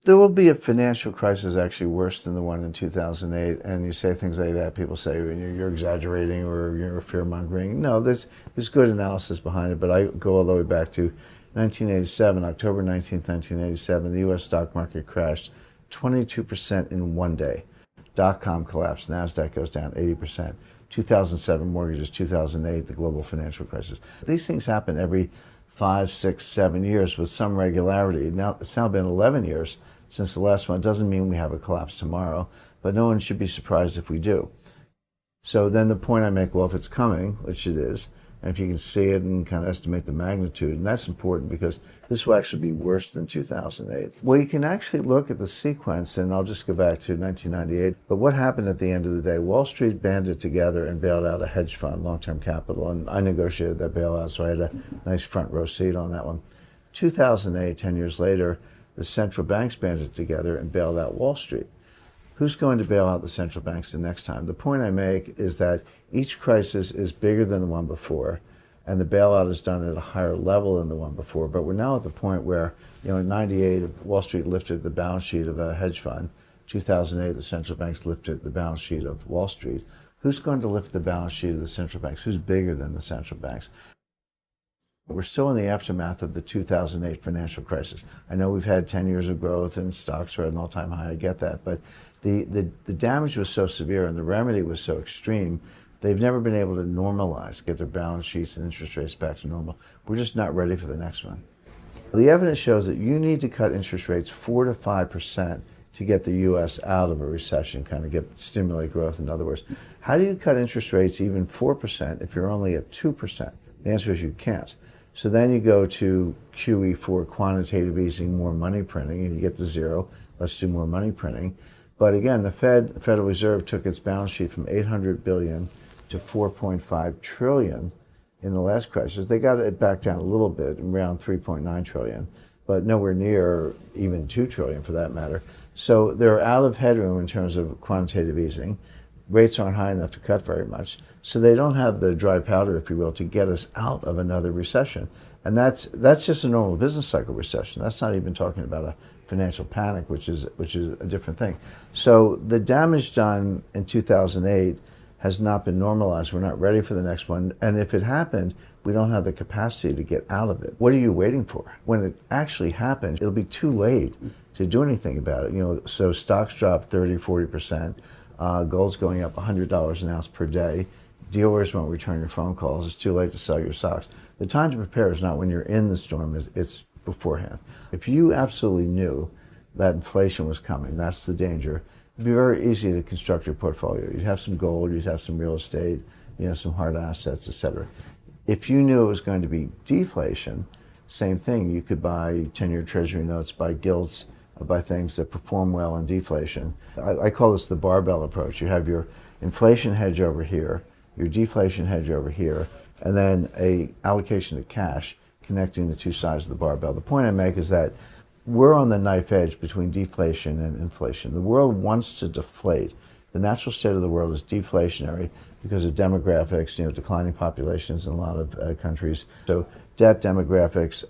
There will be a financial crisis actually worse than the one in 2008, and you say things like that, people say you're exaggerating or you're fear-mongering. No, there's good analysis behind it, but I go all the way back to 1987, October 19th, 1987, the U.S. stock market crashed 22% in one day. Dot-com collapse, NASDAQ goes down 80%. 2007 mortgages, 2008, the global financial crisis. These things happen every 5, 6, 7 years with some regularity. Now, it's now been 11 years since the last one. It doesn't mean we have a collapse tomorrow, but no one should be surprised if we do. So then the point I make, well, if it's coming, which it is, and if you can see it and kind of estimate the magnitude, and that's important because this will actually be worse than 2008. Well, you can actually look at the sequence, and I'll just go back to 1998. But what happened at the end of the day? Wall Street banded together and bailed out a hedge fund, long-term capital, and I negotiated that bailout, so I had a nice front row seat on that one. 2008, 10 years later, the central banks banded together and bailed out Wall Street. Who's going to bail out the central banks the next time? The point I make is that each crisis is bigger than the one before, and the bailout is done at a higher level than the one before. But we're now at the point where, in 98, Wall Street lifted the balance sheet of a hedge fund. 2008, the central banks lifted the balance sheet of Wall Street. Who's going to lift the balance sheet of the central banks? Who's bigger than the central banks? We're still in the aftermath of the 2008 financial crisis. I know we've had 10 years of growth and stocks are at an all-time high. I get that. But the damage was so severe and the remedy was so extreme, they've never been able to normalize, get their balance sheets and interest rates back to normal. We're just not ready for the next one. The evidence shows that you need to cut interest rates 4 to 5% to get the U.S. out of a recession, kind of stimulate growth. In other words, how do you cut interest rates even 4% if you're only at 2%? The answer is you can't. So then you go to QE for quantitative easing, more money printing, and you get to zero. Let's do more money printing. But again, the Federal Reserve took its balance sheet from $800 billion to $4.5 trillion in the last crisis. They got it back down a little bit, around $3.9 trillion, but nowhere near even $2 trillion for that matter. So they're out of headroom in terms of quantitative easing. Rates aren't high enough to cut very much. So they don't have the dry powder, if you will, to get us out of another recession. And that's just a normal business cycle recession. That's not even talking about a financial panic, which is a different thing. So the damage done in 2008 has not been normalized. We're not ready for the next one. And if it happened, we don't have the capacity to get out of it. What are you waiting for? When it actually happens, it'll be too late to do anything about it. So stocks drop 30, 40%. Gold's going up $100 an ounce per day. Dealers won't return your phone calls. It's too late to sell your stocks. The time to prepare is not when you're in the storm, it's beforehand. If you absolutely knew that inflation was coming, that's the danger, it'd be very easy to construct your portfolio. You'd have some gold, you'd have some real estate, some hard assets, etc. If you knew it was going to be deflation, same thing. You could buy 10-year Treasury notes, buy gilts, buy things that perform well in deflation. I call this the barbell approach. You have your inflation hedge over here, your deflation hedge over here, and then a allocation to cash connecting the two sides of the barbell. The point I make is that we're on the knife edge between deflation and inflation. The world wants to deflate. The natural state of the world is deflationary because of demographics, declining populations in a lot of countries. So debt, demographics,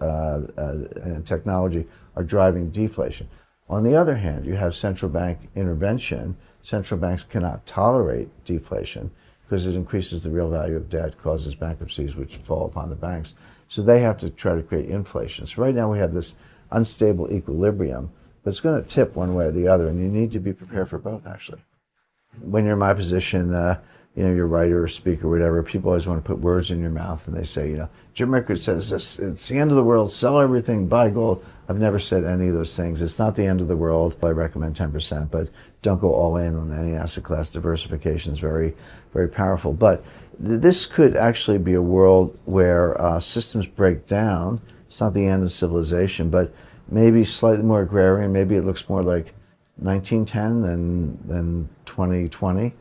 and technology are driving deflation. On the other hand, you have central bank intervention. Central banks cannot tolerate deflation because it increases the real value of debt, causes bankruptcies, which fall upon the banks. So they have to try to create inflation. So right now we have this unstable equilibrium, but it's going to tip one way or the other, and you need to be prepared for both, actually. When you're in my position, you're a writer or speaker or whatever, people always want to put words in your mouth, and they say, Jim Rickards says this, it's the end of the world, sell everything, buy gold. I've never said any of those things. It's not the end of the world. I recommend 10%, but don't go all in on any asset class. Diversification is very, very powerful. But this could actually be a world where systems break down. It's not the end of civilization, but maybe slightly more agrarian. Maybe it looks more like 1910 than 2020,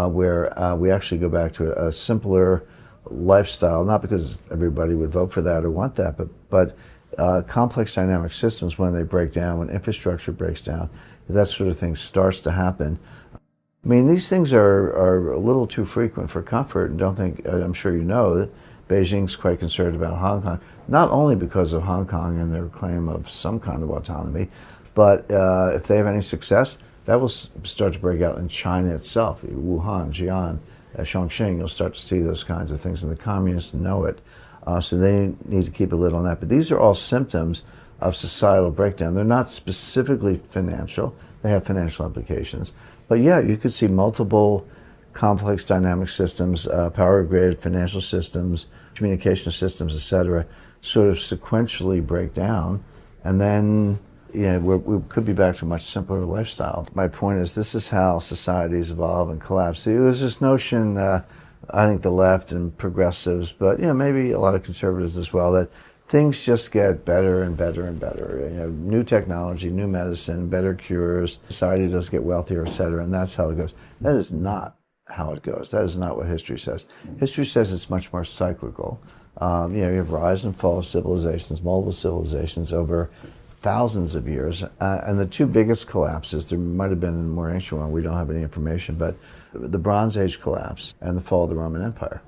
where we actually go back to a simpler lifestyle, not because everybody would vote for that or want that, but complex dynamic systems, when they break down, when infrastructure breaks down, if that sort of thing starts to happen. I mean, these things are a little too frequent for comfort, and I'm sure you know that Beijing's quite concerned about Hong Kong, not only because of Hong Kong and their claim of some kind of autonomy, But if they have any success, that will start to break out in China itself, Wuhan, Jian, Chongqing. You'll start to see those kinds of things, and the communists know it. So they need to keep a lid on that. But these are all symptoms of societal breakdown. They're not specifically financial. They have financial implications. But yeah, you could see multiple complex dynamic systems, power grid, financial systems, communication systems, etc., sort of sequentially break down. And then we could be back to a much simpler lifestyle. My point is, this is how societies evolve and collapse. See, there's this notion, I think the left and progressives, but maybe a lot of conservatives as well, that things just get better and better and better. New technology, new medicine, better cures, society does get wealthier, etc., and that's how it goes. That is not how it goes. That is not what history says. History says it's much more cyclical. You have rise and fall of civilizations, multiple civilizations over thousands of years, and the two biggest collapses, there might have been a more ancient one, we don't have any information, but the Bronze Age collapse and the fall of the Roman Empire.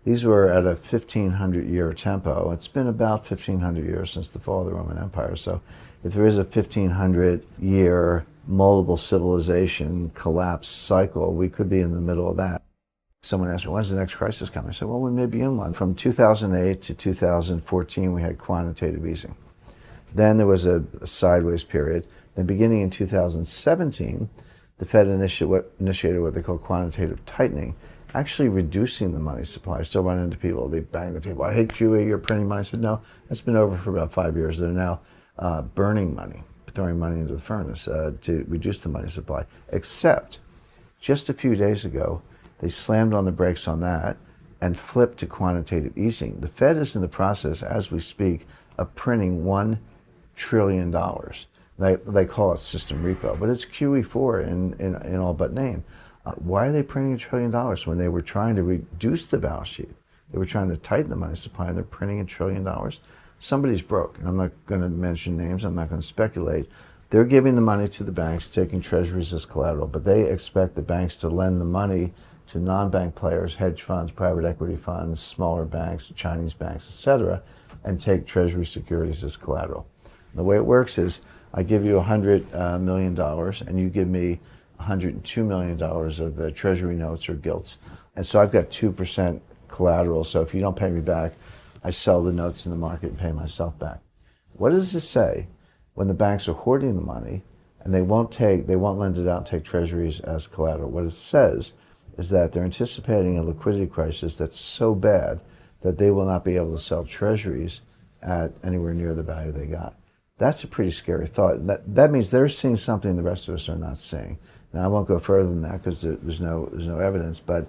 These were at a 1,500-year tempo. It's been about 1,500 years since the fall of the Roman Empire, so if there is a 1,500-year multiple civilization collapse cycle, we could be in the middle of that. Someone asked me, when's the next crisis coming? I said, well, we may be in one. From 2008 to 2014, we had quantitative easing. Then there was a sideways period. Then beginning in 2017, the Fed initiated what they call quantitative tightening, actually reducing the money supply. I still run into people, they bang the table, I hate QE, you're printing money. I said, no, that's been over for about 5 years. They're now burning money, throwing money into the furnace to reduce the money supply. Except, just a few days ago, they slammed on the brakes on that and flipped to quantitative easing. The Fed is in the process, as we speak, of printing $1 trillion. They call it system repo, but it's QE4 in all but name. Why are they printing $1 trillion when they were trying to reduce the balance sheet? They were trying to tighten the money supply, and they're printing $1 trillion. Somebody's broke, and I'm not going to mention names, I'm not going to speculate. They're giving the money to the banks, taking treasuries as collateral, but they expect the banks to lend the money to non-bank players, hedge funds, private equity funds, smaller banks, Chinese banks, etc., and take treasury securities as collateral. The way it works is I give you $100 million and you give me $102 million of treasury notes or gilts. And so I've got 2% collateral. So if you don't pay me back, I sell the notes in the market and pay myself back. What does this say when the banks are hoarding the money and they won't lend it out and take treasuries as collateral? What it says is that they're anticipating a liquidity crisis that's so bad that they will not be able to sell treasuries at anywhere near the value they got. That's a pretty scary thought. That means they're seeing something the rest of us are not seeing. Now, I won't go further than that because there's no evidence, but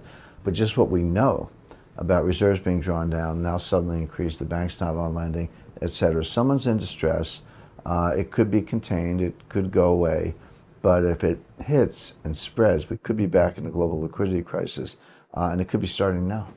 just what we know about reserves being drawn down, now suddenly increased, the bank's not on lending, etc. Someone's in distress. It could be contained. It could go away. But if it hits and spreads, we could be back in a global liquidity crisis, and it could be starting now.